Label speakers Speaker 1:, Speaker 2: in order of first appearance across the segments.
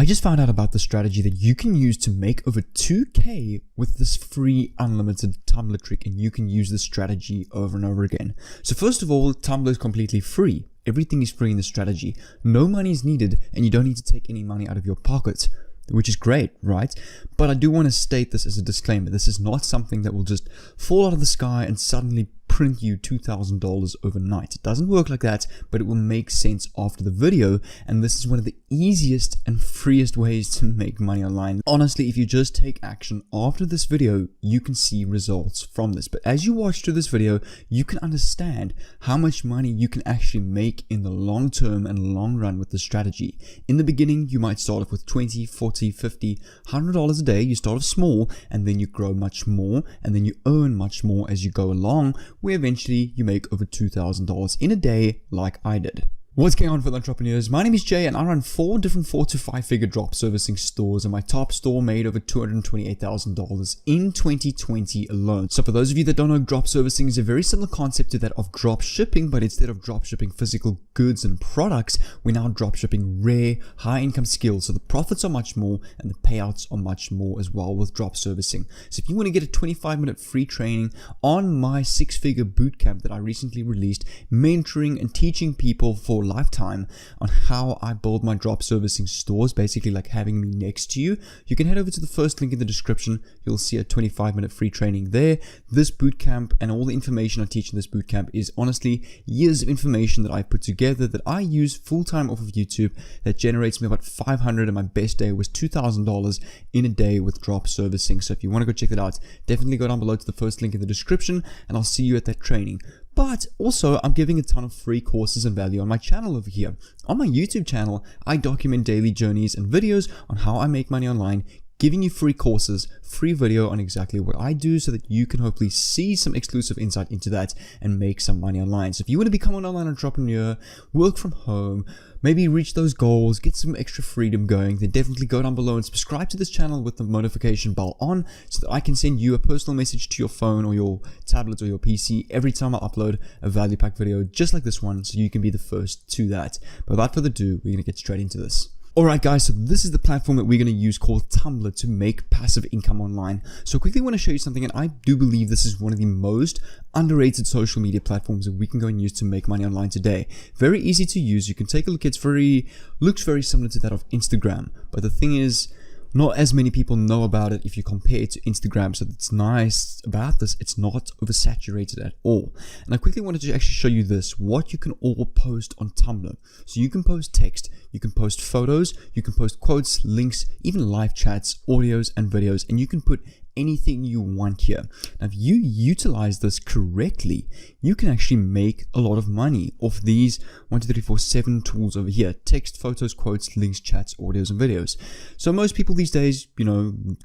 Speaker 1: I just found out about the strategy that you can use to make over 2K with this free unlimited Tumblr trick, and you can use this strategy over and over again. So first of all, Tumblr is completely free. Everything is free in the strategy. No money is needed, and you don't need to take any money out of your pocket, which is great, right? But I do want to state this as a disclaimer. This is not something that will just fall out of the sky and suddenly print you $2,000 overnight. It doesn't work like that, but it will make sense after the video, and this is one of the easiest and freest ways to make money online. Honestly, if you just take action after this video, you can see results from this. But as you watch through this video, you can understand how much money you can actually make in the long term and long run with this strategy. In the beginning, you might start off with $20, $40, $50, $100 a day. You start off small, and then you grow much more, and then you earn much more as you go along, where eventually you make over $2,000 in a day like I did. What's going on for the entrepreneurs? My name is Jay, and I run 4 different 4 to 5 figure drop servicing stores, and my top store made over $228,000 in 2020 alone. So for those of you that don't know, drop servicing is a very similar concept to that of drop shipping, but instead of drop shipping physical goods and products, we're now drop shipping rare, high income skills. So the profits are much more and the payouts are much more as well with drop servicing. So if you want to get a 25-minute free training on my 6-figure bootcamp that I recently released, mentoring and teaching people for lifetime on how I build my drop servicing stores, basically like having me next to you, you can head over to the first link in the description. You'll see a 25-minute free training there. This bootcamp and all the information I teach in this bootcamp is honestly years of information that I put together that I use full-time off of YouTube that generates me about $500, and my best day was $2,000 in a day with drop servicing. So if you want to go check that out, definitely go down below to the first link in the description, and I'll see you at that training. But also, I'm giving a ton of free courses and value on my channel over here. On my YouTube channel, I document daily journeys and videos on how I make money online, giving you free courses, free video on exactly what I do so that you can hopefully see some exclusive insight into that and make some money online. So if you want to become an online entrepreneur, work from home, maybe reach those goals, get some extra freedom going, then definitely go down below and subscribe to this channel with the notification bell on so that I can send you a personal message to your phone or your tablet or your PC every time I upload a value pack video just like this one, so you can be the first to that. But without further ado, we're going to get straight into this. Alright guys, so this is the platform that we're going to use called Tumblr to make passive income online. So quickly want to show you something, and I do believe this is one of the most underrated social media platforms that we can go and use to make money online today. Very easy to use. You can take a look. Looks very similar to that of Instagram, but the thing is, not as many people know about it if you compare it to Instagram. So that's nice about this, it's not oversaturated at all. And I quickly wanted to actually show you this, what you can all post on Tumblr. So you can post text, you can post photos, you can post quotes, links, even live chats, audios and videos, and you can put anything you want here. Now, if you utilize this correctly, you can actually make a lot of money off these 7 tools over here: text, photos, quotes, links, chats, audios, and videos. So most people these days,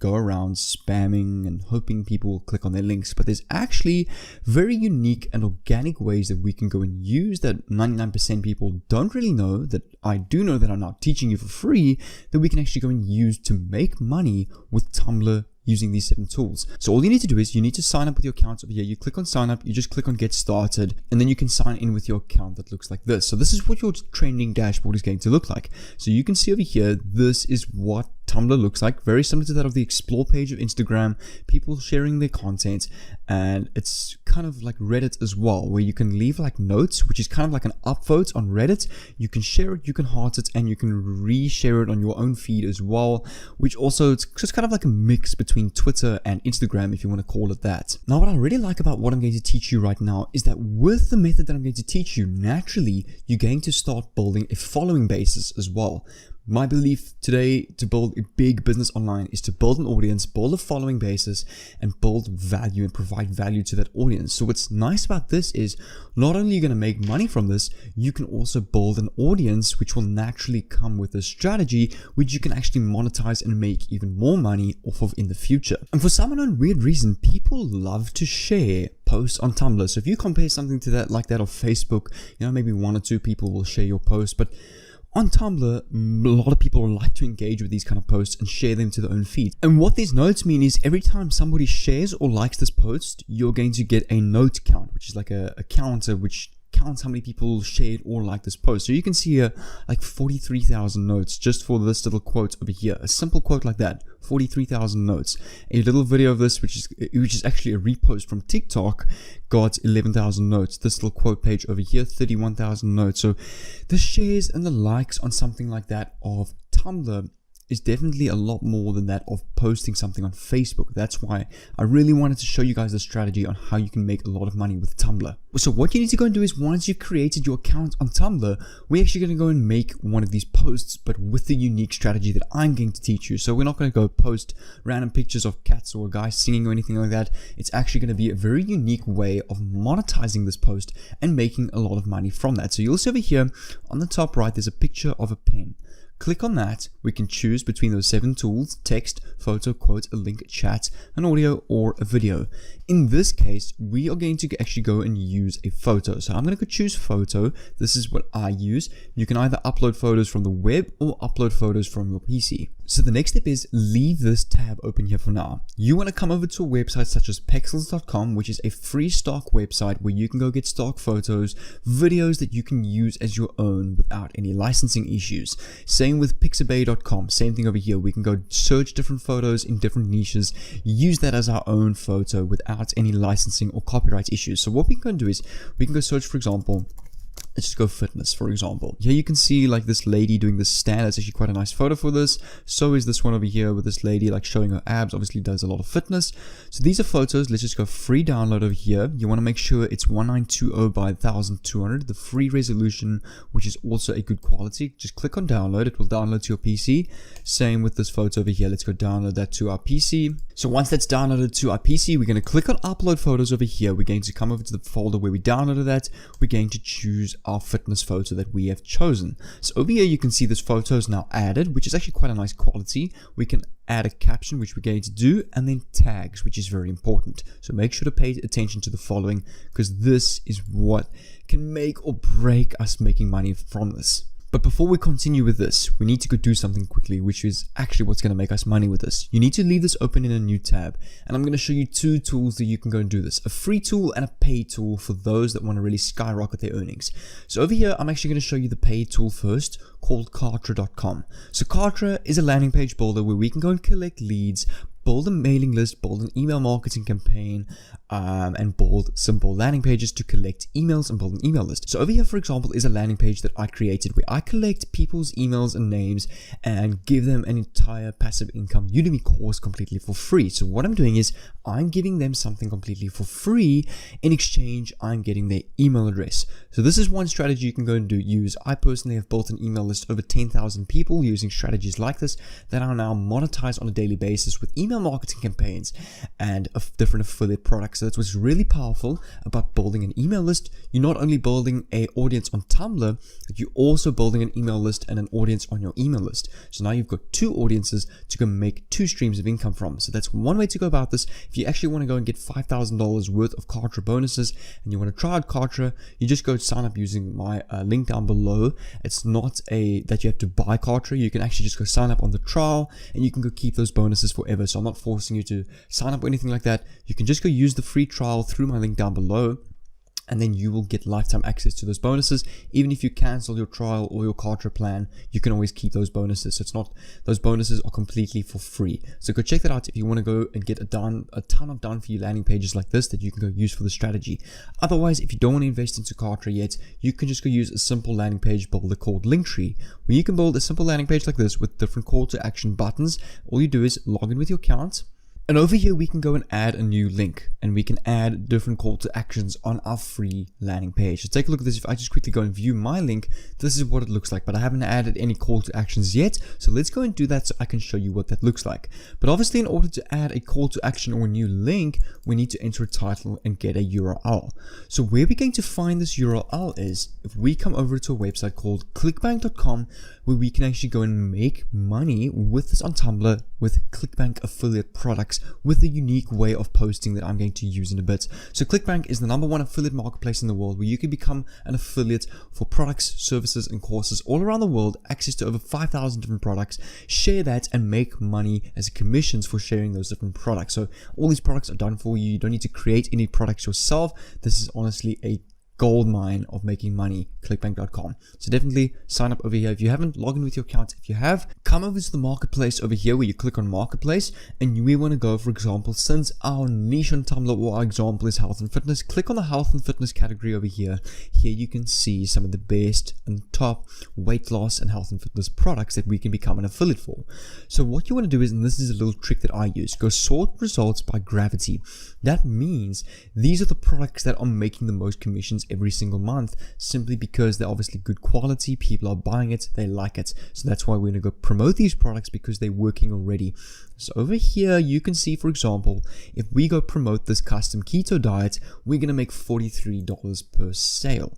Speaker 1: go around spamming and hoping people will click on their links, but there's actually very unique and organic ways that we can go and use that 99% people don't really know, that I do know that I'm now teaching you for free, that we can actually go and use to make money with Tumblr using these 7 tools. So all you need to do is you need to sign up with your account over here. You click on sign up, you just click on get started, and then you can sign in with your account that looks like this. So this is what your trending dashboard is going to look like. So you can see over here, this is what Tumblr looks like, very similar to that of the explore page of Instagram, people sharing their content, and it's kind of like Reddit as well, where you can leave like notes, which is kind of like an upvote on Reddit. You can share it, you can heart it, and you can reshare it on your own feed as well, which also, it's just kind of like a mix between Twitter and Instagram, if you want to call it that. Now, what I really like about what I'm going to teach you right now is that with the method that I'm going to teach you, naturally, you're going to start building a following basis as well. My belief today to build a big business online is to build an audience, build a following basis, and build value and provide value to that audience. So what's nice about this is not only are you going to make money from this, you can also build an audience which will naturally come with a strategy which you can actually monetize and make even more money off of in the future. And for some unknown weird reason, people love to share posts on Tumblr. So if you compare something to that like that of Facebook, maybe 1 or 2 people will share your post, but on Tumblr, a lot of people like to engage with these kind of posts and share them to their own feed. And what these notes mean is every time somebody shares or likes this post, you're going to get a note count, which is like a counter which counts how many people shared or liked this post. So you can see here like 43,000 notes just for this little quote over here. A simple quote like that, 43,000 notes. A little video of this, which is actually a repost from TikTok, got 11,000 notes. This little quote page over here, 31,000 notes. So the shares and the likes on something like that of Tumblr is definitely a lot more than that of posting something on Facebook. That's why I really wanted to show you guys the strategy on how you can make a lot of money with Tumblr. So what you need to go and do is, once you've created your account on Tumblr, we're actually going to go and make one of these posts, but with the unique strategy that I'm going to teach you. So we're not going to go post random pictures of cats or a guy singing or anything like that. It's actually going to be a very unique way of monetizing this post and making a lot of money from that. So you'll see over here on the top right, there's a picture of a pen. Click on that. We can choose between those 7 tools: text, photo, quote, a link, chat, an audio, or a video. In this case, we are going to actually go and use a photo. So I'm going to go choose photo. This is what I use. You can either upload photos from the web or upload photos from your PC. So the next step is leave this tab open here for now. You want to come over to a website such as Pexels.com, which is a free stock website where you can go get stock photos, videos that you can use as your own without any licensing issues. Same with Pixabay.com, same thing over here. We can go search different photos in different niches, use that as our own photo without any licensing or copyright issues. So what we can do is we can go search, for example, let's just go fitness, for example. Here you can see like this lady doing this stand. That's actually quite a nice photo for this. So is this one over here with this lady like showing her abs. Obviously does a lot of fitness. So these are photos. Let's just go free download over here. You want to make sure it's 1920 by 1200, the free resolution, which is also a good quality. Just click on download. It will download to your PC. Same with this photo over here. Let's go download that to our PC. So once that's downloaded to our PC, we're going to click on upload photos over here. We're going to come over to the folder where we downloaded that. We're going to choose our fitness photo that we have chosen. So over here you can see this photo is now added, which is actually quite a nice quality. We can add a caption, which we're going to do, and then tags, which is very important. So make sure to pay attention to the following, because this is what can make or break us making money from this. But before we continue with this, we need to go do something quickly, which is actually what's going to make us money with this. You need to leave this open in a new tab, and I'm going to show you 2 tools that you can go and do this. A free tool and a paid tool for those that want to really skyrocket their earnings. So over here, I'm actually going to show you the paid tool first, called Kartra.com. So Kartra is a landing page builder where we can go and collect leads, build a mailing list, build an email marketing campaign, and build simple landing pages to collect emails and build an email list. So over here, for example, is a landing page that I created where I collect people's emails and names and give them an entire passive income Udemy course completely for free. So what I'm doing is I'm giving them something completely for free. In exchange, I'm getting their email address. So this is one strategy you can go and use. I personally have built an email list over 10,000 people using strategies like this that are now monetized on a daily basis with email marketing campaigns and different affiliate products. So that's what's really powerful about building an email list. You're not only building an audience on Tumblr, but you're also building an email list and an audience on your email list. So now you've got 2 audiences to go make 2 streams of income from. So that's one way to go about this. If you actually want to go and get $5,000 worth of Kartra bonuses and you want to try out Kartra, you just go sign up using my link down below. It's not that you have to buy Kartra. You can actually just go sign up on the trial and you can go keep those bonuses forever. So I'm not forcing you to sign up or anything like that. You can just go use the free trial through my link down below, and then you will get lifetime access to those bonuses. Even if you cancel your trial or your Kartra plan, you can always keep those bonuses. So it's not, those bonuses are completely for free. So go check that out if you want to go and get a ton of done for you landing pages like this that you can go use for the strategy. Otherwise, if you don't want to invest into Kartra yet, you can just go use a simple landing page builder called Linktree, where you can build a simple landing page like this with different call to action buttons. All you do is log in with your account. And over here, we can go and add a new link, and we can add different call to actions on our free landing page. So take a look at this. If I just quickly go and view my link, this is what it looks like, but I haven't added any call to actions yet. So let's go and do that so I can show you what that looks like. But obviously, in order to add a call to action or a new link, we need to enter a title and get a URL. So where we're going to find this URL is if we come over to a website called clickbank.com, where we can actually go and make money with this on Tumblr with ClickBank affiliate products with a unique way of posting that I'm going to use in a bit. So ClickBank is the #1 affiliate marketplace in the world where you can become an affiliate for products, services, and courses all around the world, access to over 5,000 different products, share that and make money as commissions for sharing those different products. So all these products are done for you. You don't need to create any products yourself. This is honestly a gold mine of making money, clickbank.com. So definitely sign up over here. If you haven't, log in with your account. If you have, come over to the marketplace over here where you click on marketplace, and we want to go, for example, since our niche on Tumblr or our example is health and fitness, click on the health and fitness category over here. Here you can see some of the best and top weight loss and health and fitness products that we can become an affiliate for. So what you want to do is, and this is a little trick that I use, go sort results by gravity. That means these are the products that are making the most commissions every single month, simply because they're obviously good quality, people are buying it, they like it. So that's why we're going to go promote these products, because they're working already. So over here you can see, for example, if we go promote this custom keto diet, we're going to make $43 per sale,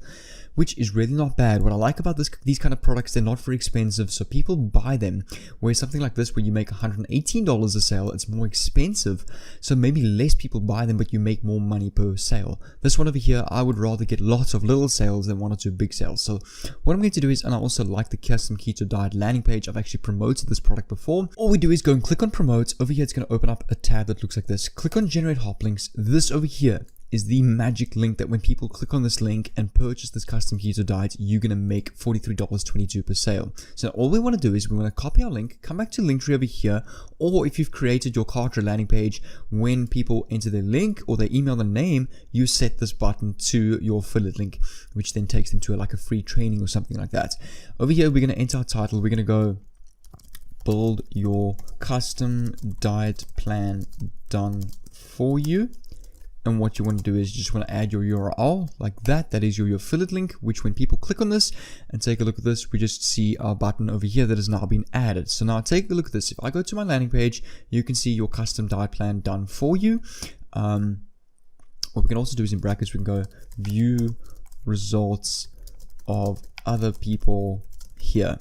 Speaker 1: which is really not bad. What I like about these kind of products, they're not very expensive, so people buy them. Whereas something like this, where you make $118 a sale, it's more expensive, so maybe less people buy them, but you make more money per sale. This one over here, I would rather get lots of little sales than 1 or 2 big sales. So what I'm going to do is, and I also like the custom keto diet landing page, I've actually promoted this product before. All we do is go and click on promote. Over here it's going to open up a tab that looks like this. Click on generate hop links. This over here is the magic link that when people click on this link and purchase this custom keto diet, you're going to make $43.22 per sale. So all we want to do is we want to copy our link, come back to Linktree over here, or if you've created your Kartra landing page, when people enter their link or they email the name, you set this button to your affiliate link, which then takes them to like a free training or something like that. Over here we're going to enter our title. We're going to go build your custom diet plan done for you. And what you want to do is you just want to add your URL like that. That is your affiliate link, which when people click on this and take a look at this, we just see our button over here that has now been added. So now take a look at this. If I go to my landing page, you can see your custom diet plan done for you. What we can also do is in brackets, we can go view results of other people here,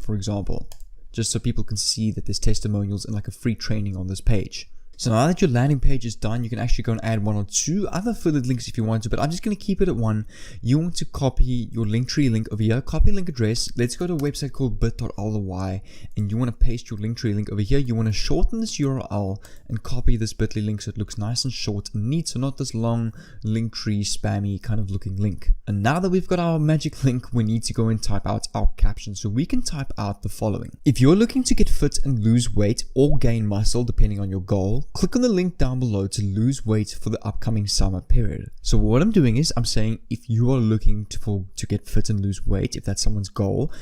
Speaker 1: for example, just so people can see that there's testimonials and like a free training on this page. So now that your landing page is done, you can actually go and add 1 or 2 other affiliate links if you want to, but I'm just going to keep it at 1. You want to copy your Linktree link over here, copy link address. Let's go to a website called bit.ly, and you want to paste your Linktree link over here. You want to shorten this URL and copy this bit.ly link so it looks nice and short and neat, so not this long Linktree spammy kind of looking link. And now that we've got our magic link, we need to go and type out our caption. So we can type out the following. If you're looking to get fit and lose weight or gain muscle, depending on your goal, click on the link down below to lose weight for the upcoming summer period. So what I'm doing is I'm saying if you are looking to get fit and lose weight, if that's someone's goal,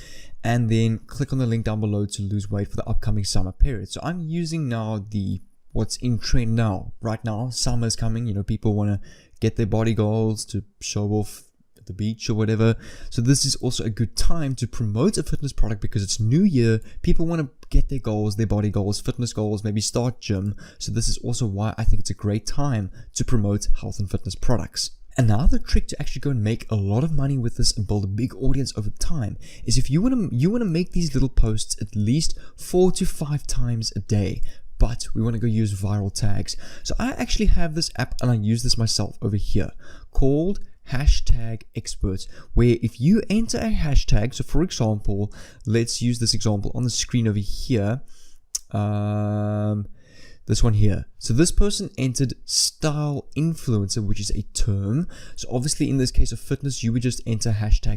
Speaker 1: and then click on the link down below to lose weight for the upcoming summer period. So I'm using now what's in trend now. Right now, summer is coming, people want to get their body goals to show off at the beach or whatever. So this is also a good time to promote a fitness product because it's new year. People want to get their goals, their body goals, fitness goals, maybe start gym. So this is also why I think it's a great time to promote health and fitness products. And now the trick to actually go and make a lot of money with this and build a big audience over time is if you want to make these little posts at least 4 to 5 times a day. But we want to go use viral tags. So I actually have this app and I use this myself over here called #experts, where if you enter a hashtag, so for example, let's use this example on the screen over here, this one here. So this person entered style influencer, which is a term. So obviously in this case of fitness, you would just enter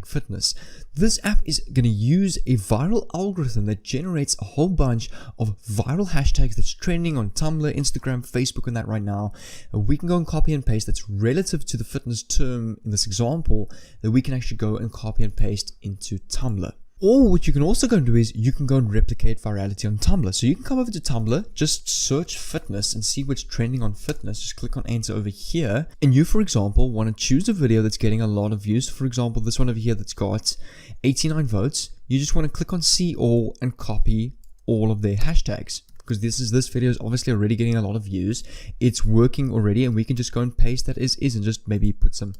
Speaker 1: #fitness. This app is going to use a viral algorithm that generates a whole bunch of viral hashtags that's trending on Tumblr, Instagram, Facebook, and that right now. And we can go and copy and paste that's relative to the fitness term in this example that we can actually go and copy and paste into Tumblr. Or what you can also go and do is you can go and replicate virality on Tumblr. So you can come over to Tumblr, just search fitness and see what's trending on fitness. Just click on enter over here. And you, for example, want to choose a video that's getting a lot of views. For example, this one over here that's got 89 votes. You just want to click on see all and copy all of their hashtags. Because this video is obviously already getting a lot of views. It's working already, and we can just go and paste that as is and just maybe put some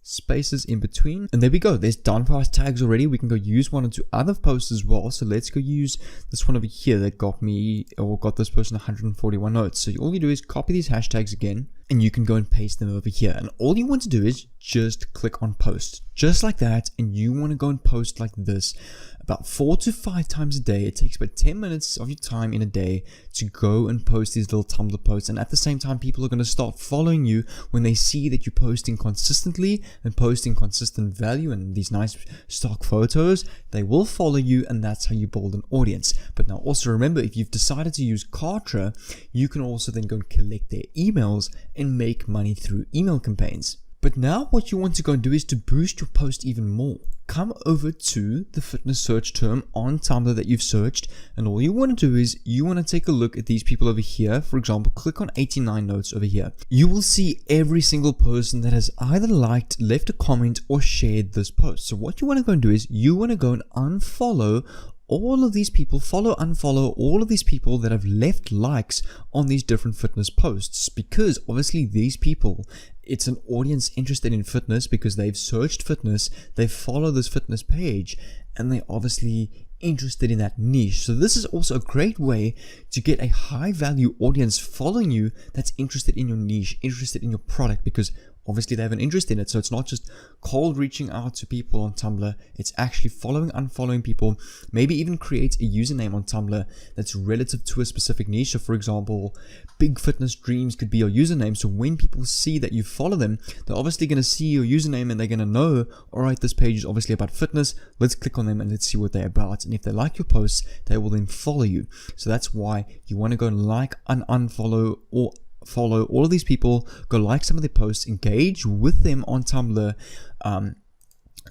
Speaker 1: spaces in between, and there we go. There's done for us tags already. We can go use 1 or 2 other posts as well. So let's go use this one over here that got this person 141 notes. So all you do is copy these hashtags again, and you can go and paste them over here. And all you want to do is just click on post, just like that. And you want to go and post like this about 4 to 5 times a day. It takes about 10 minutes of your time in a day to go and post these little Tumblr posts. And at the same time, people are going to start following you when they see that you're posting consistently and posting consistent value and these nice stock photos. They will follow you, and that's how you build an audience. But now also remember, if you've decided to use Kartra, you can also then go and collect their emails and make money through email campaigns. But now what you want to go and do is to boost your post even more. Come over to the fitness search term on Tumblr that you've searched, and all you want to do is you want to take a look at these people over here. For example, click on 89 notes over here. You will see every single person that has either liked, left a comment, or shared this post. So what you want to go and do is you want to go and unfollow all of these people, unfollow all of these people that have left likes on these different fitness posts, because obviously these people, it's an audience interested in fitness because they've searched fitness, they follow this fitness page, and they're obviously interested in that niche. So this is also a great way to get a high value audience following you that's interested in your niche, interested in your product, because obviously they have an interest in it. So it's not just cold reaching out to people on Tumblr, it's actually following, unfollowing people, maybe even create a username on Tumblr that's relative to a specific niche. So for example, Big Fitness Dreams could be your username. So when people see that you follow them, they're obviously going to see your username and they're going to know, alright, this page is obviously about fitness, let's click on them and let's see what they're about. And if they like your posts, they will then follow you. So that's why you want to go and like and unfollow or follow all of these people, go like some of their posts, engage with them on Tumblr.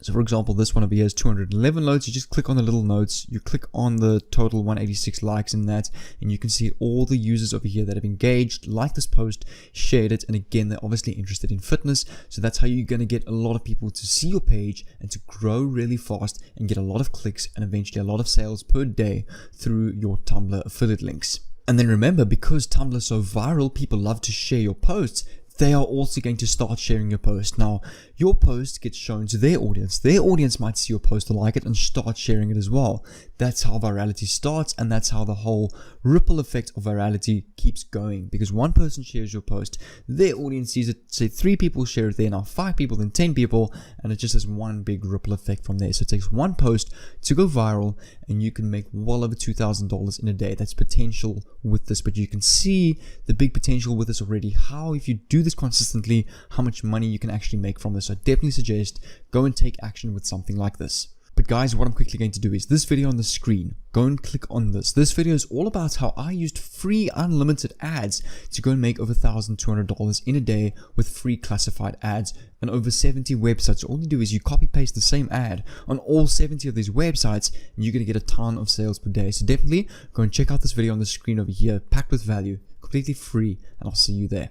Speaker 1: So for example, this one over here is 211 notes. You just click on the little notes, you click on the total 186 likes in that, and you can see all the users over here that have engaged, liked this post, shared it, and again, they're obviously interested in fitness. So that's how you're going to get a lot of people to see your page and to grow really fast and get a lot of clicks and eventually a lot of sales per day through your Tumblr affiliate links. And then remember, because Tumblr is so viral, people love to share your posts, they are also going to start sharing your post. Now, your post gets shown to their audience. Their audience might see your post, like it, and start sharing it as well. That's how virality starts, and that's how the whole ripple effect of virality keeps going. Because one person shares your post, their audience sees it, say 3 people share it there, now 5 people, then 10 people, and it just has one big ripple effect from there. So it takes one post to go viral, and you can make well over $2,000 in a day. That's potential with this, but you can see the big potential with this already. How, if you do this consistently, how much money you can actually make from this. So I definitely suggest go and take action with something like this. But guys, what I'm quickly going to do is this video on the screen, go and click on this. This video is all about how I used free unlimited ads to go and make over $1,200 in a day with free classified ads and over 70 websites. So all you do is you copy paste the same ad on all 70 of these websites and you're going to get a ton of sales per day. So definitely go and check out this video on the screen over here, packed with value, completely free, and I'll see you there.